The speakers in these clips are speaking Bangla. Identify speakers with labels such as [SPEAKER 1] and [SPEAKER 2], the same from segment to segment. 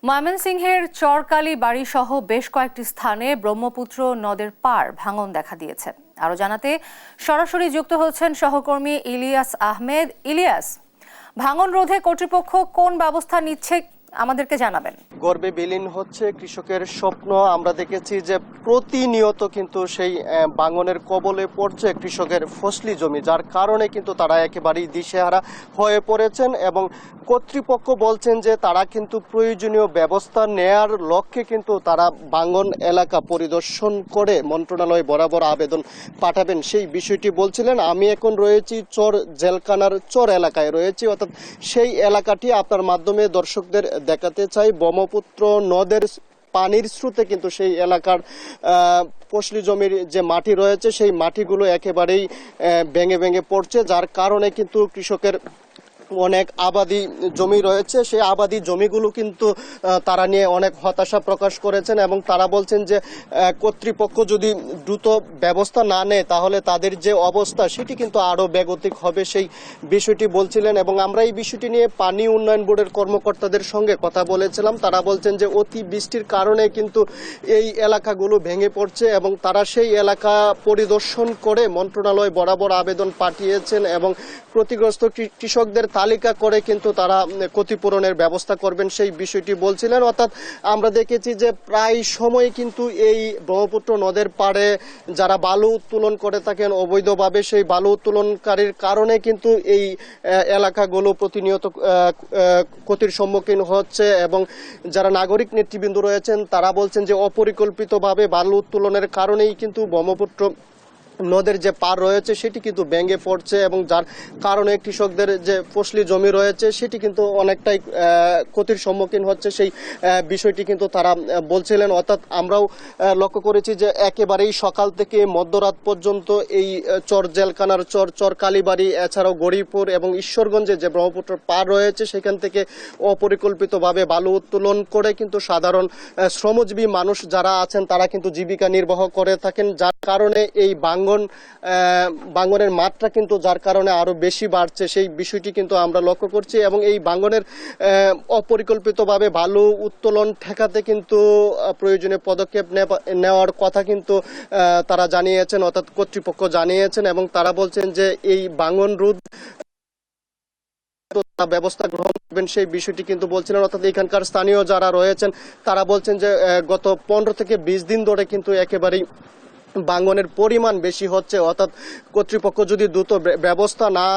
[SPEAKER 1] ময়মনসিংহের চরকালী বাড়ি সহ বেশ কয়েকটি স্থানে ব্রহ্মপুত্র নদের পাড় ভাঙন দেখা দিয়েছে। আরো জানাতে সরাসরি যুক্ত হচ্ছেন সহকর্মী ইলিয়াস আহমেদ। ইলিয়াস, ভাঙন রোধে কর্তৃপক্ষ কোন ব্যবস্থা নিচ্ছে আমাদেরকে জানাবেন।
[SPEAKER 2] গর্বে বিলীন হচ্ছে কৃষকের স্বপ্ন। আমরা দেখেছি যে প্রতিনিয়ত কিন্তু সেই ভাঙনের কবলে পড়ছে কৃষকের ফসলি জমি, যার কারণে কিন্তু তারা একেবারেই দিশেহারা হয়ে পড়েছেন এবং কর্তৃপক্ষ বলছেন যে তারা কিন্তু প্রয়োজনীয় ব্যবস্থা নেয়ার লক্ষ্যে কিন্তু তারা ভাঙন এলাকা পরিদর্শন করে মন্ত্রণালয় বরাবর আবেদন পাঠাবেন, সেই বিষয়টি বলছিলেন। আমি এখন রয়েছি চর জেলখানার চর এলাকায় রয়েছি, অর্থাৎ সেই এলাকাটি আপনার মাধ্যমে দর্শকদের দেখাতে চাই। ব্রহ্মপুত্র নদের পানির স্রোতে কিন্তু সেই এলাকার ফসলি জমির যে মাটি রয়েছে সেই মাটিগুলো একেবারেই ভেঙে ভেঙে পড়ছে, যার কারণে কিন্তু কৃষকের অনেক আবাদি জমি রয়েছে। সেই আবাদি জমিগুলো কিন্তু তারা নিয়ে অনেক হতাশা প্রকাশ করেছেন এবং তারা বলছেন যে কর্তৃপক্ষ যদি দ্রুত ব্যবস্থা না নেয় তাহলে তাদের যে অবস্থা সেটি কিন্তু আরও বেগতিক হবে, সেই বিষয়টি বলছিলেন। এবং আমরা এই বিষয়টি নিয়ে পানি উন্নয়ন বোর্ডের কর্মকর্তাদের সঙ্গে কথা বলেছিলাম। তারা বলছেন যে অতি বৃষ্টির কারণে কিন্তু এই এলাকাগুলো ভেঙে পড়ছে এবং তারা সেই এলাকা পরিদর্শন করে মন্ত্রণালয় বরাবর আবেদন পাঠিয়েছেন এবং ক্ষতিগ্রস্ত কৃষকদের তালিকা করে কিন্তু তারা ক্ষতিপূরণের ব্যবস্থা করবেন, সেই বিষয়টি বলছিলেন। অর্থাৎ আমরা দেখেছি যে প্রায় সময় কিন্তু এই ব্রহ্মপুত্র নদের পাড়ে যারা বালু উত্তোলন করে থাকেন অবৈধভাবে, সেই বালু উত্তোলনকারীর কারণে কিন্তু এই এলাকাগুলো প্রতিনিয়ত ক্ষতির সম্মুখীন হচ্ছে এবং যারা নাগরিক নেতৃবৃন্দ রয়েছেন তারা বলছেন যে অপরিকল্পিতভাবে বালু উত্তোলনের কারণেই কিন্তু ব্রহ্মপুত্র নদের যে পার রয়েছে সেটি কিন্তু ভেঙে পড়ছে এবং যার কারণে কৃষকদের যে ফসলি জমি রয়েছে সেটি কিন্তু অনেকটাই ক্ষতির সম্মুখীন হচ্ছে, সেই বিষয়টি কিন্তু তারা বলছিলেন। অর্থাৎ আমরাও লক্ষ্য করেছি যে একেবারেই সকাল থেকে মধ্যরাত পর্যন্ত এই চর জেলখানার চর কালীবাড়ি এছাড়াও গড়িপুর এবং ঈশ্বরগঞ্জে যে ব্রহ্মপুত্র পার রয়েছে সেখান থেকে অপরিকল্পিতভাবে বালু উত্তোলন করে কিন্তু সাধারণ শ্রমজীবী মানুষ যারা আছেন তারা কিন্তু জীবিকা নির্বাহ করে থাকেন, যার কারণে এই ভাঙনের মাত্রা কিন্তু যার কারণে আরো বেশি বাড়ছে, সেই বিষয়টি কিন্তু আমরা লক্ষ্য করছি। এবং এই ভাঙনের অপরিকল্পিতভাবে বালু উত্তোলন ঠেকাতে কিন্তু প্রয়োজনীয় পদক্ষেপ নেওয়ার কথা কিন্তু তারা জানিয়েছেন, অর্থাৎ কর্তৃপক্ষ জানিয়েছেন এবং তারা বলছেন যে এই ভাঙন রোধ ব্যবস্থা গ্রহণ করবেন, সেই বিষয়টি কিন্তু বলছিলেন। অর্থাৎ এখানকার স্থানীয় যারা রয়েছেন তারা বলছেন যে গত 15 থেকে 20 দিন ধরে কিন্তু একেবারেই ভাঙনের পরিমাণ বেশি হচ্ছে। অর্থাৎ কর্তৃপক্ষ যদি দ্রুত ব্যবস্থা না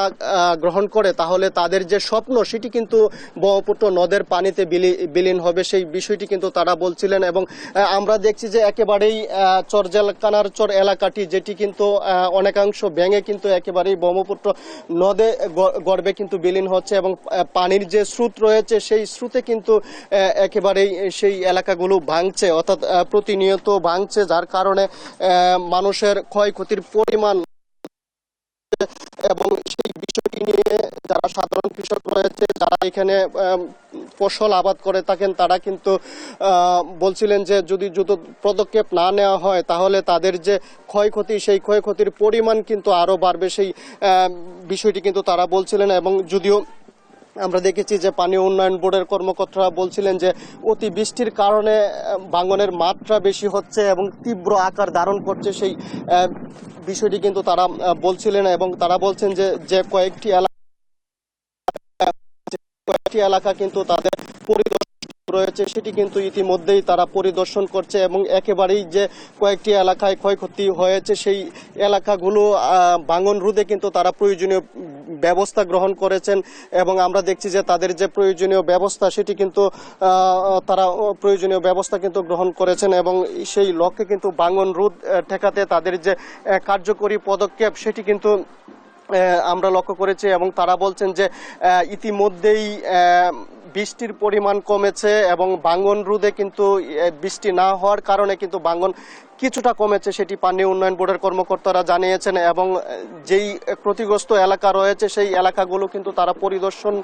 [SPEAKER 2] গ্রহণ করে তাহলে তাদের যে স্বপ্ন সেটি কিন্তু ব্রহ্মপুত্র নদের পানিতে বিলীন হবে, সেই বিষয়টি কিন্তু তারা বলছিলেন। এবং আমরা দেখছি যে একেবারেই চর জেলখানার চর এলাকাটি যেটি কিন্তু অনেকাংশ ভেঙে কিন্তু একেবারেই ব্রহ্মপুত্র নদে গর্ভে কিন্তু বিলীন হচ্ছে এবং পানির যে স্রোত রয়েছে সেই স্রোতে কিন্তু একেবারেই সেই এলাকাগুলো ভাঙছে, অর্থাৎ প্রতিনিয়ত ভাঙছে, যার কারণে মানুষের ক্ষয়ক্ষতির পরিমাণ এবং সেই বিষয়টি নিয়ে যারা সাধারণ কৃষক রয়েছে যারা এখানে ফসল আবাদ করে থাকেন তারা কিন্তু বলছিলেন যে যদি দ্রুত পদক্ষেপ না নেওয়া হয় তাহলে তাদের যে ক্ষয়ক্ষতি সেই ক্ষয়ক্ষতির পরিমাণ কিন্তু আরো বাড়বে, সেই বিষয়টি কিন্তু তারা বলছিলেন। এবং যদিও আমরা দেখেছি যে পানি উন্নয়ন বোর্ডের কর্মকর্তারা বলছিলেন যে অতি বৃষ্টির কারণে ভাঙনের মাত্রা বেশি হচ্ছে এবং তীব্র আকার ধারণ করছে, সেই বিষয়টি কিন্তু তারা বলছিলেন। এবং তারা বলছেন যে কয়েকটি এলাকা কিন্তু তাদের পরিদর্শন রয়েছে সেটি কিন্তু ইতিমধ্যেই তারা পরিদর্শন করছে এবং একেবারেই যে কয়েকটি এলাকায় ক্ষয়ক্ষতি হয়েছে সেই এলাকাগুলো ভাঙন রোধে কিন্তু তারা প্রয়োজনীয় ব্যবস্থা গ্রহণ করেছেন এবং আমরা দেখছি যে তাদের যে প্রয়োজনীয় ব্যবস্থা সেটি কিন্তু তারা প্রয়োজনীয় ব্যবস্থা কিন্তু গ্রহণ করেছেন এবং সেই লক্ষ্যে কিন্তু ভাঙন রোধ ঠেকাতে তাদের যে কার্যকরী পদক্ষেপ সেটি কিন্তু আমরা লক্ষ্য করেছি। এবং তারা বলছেন যে ইতিমধ্যেই বৃষ্টির পরিমাণ কমেছে এবং ভাঙন রোধে কিন্তু বৃষ্টি না হওয়ার কারণে কিন্তু ভাঙন কিছুটা কমেছে, সেটি পানি উন্নয়ন বোর্ডের কর্মকর্তারা জানিয়েছেন। এবং যেই ক্ষতিগ্রস্ত এলাকা রয়েছে সেই এলাকাগুলো কিন্তু তারা পরিদর্শন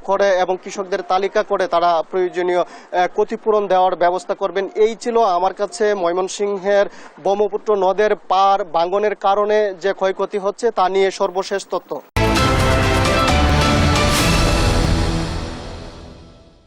[SPEAKER 2] করে এবং কৃষকদের তালিকা করে তারা প্রয়োজনীয় ক্ষতিপূরণ দেওয়ার ব্যবস্থা করবেন। এই ছিল আমার কাছে ময়মনসিংহের ব্রহ্মপুত্র নদের পার ভাঙনের কারণে যে ক্ষয়ক্ষতি হচ্ছে তা নিয়ে সর্বশেষ তথ্য।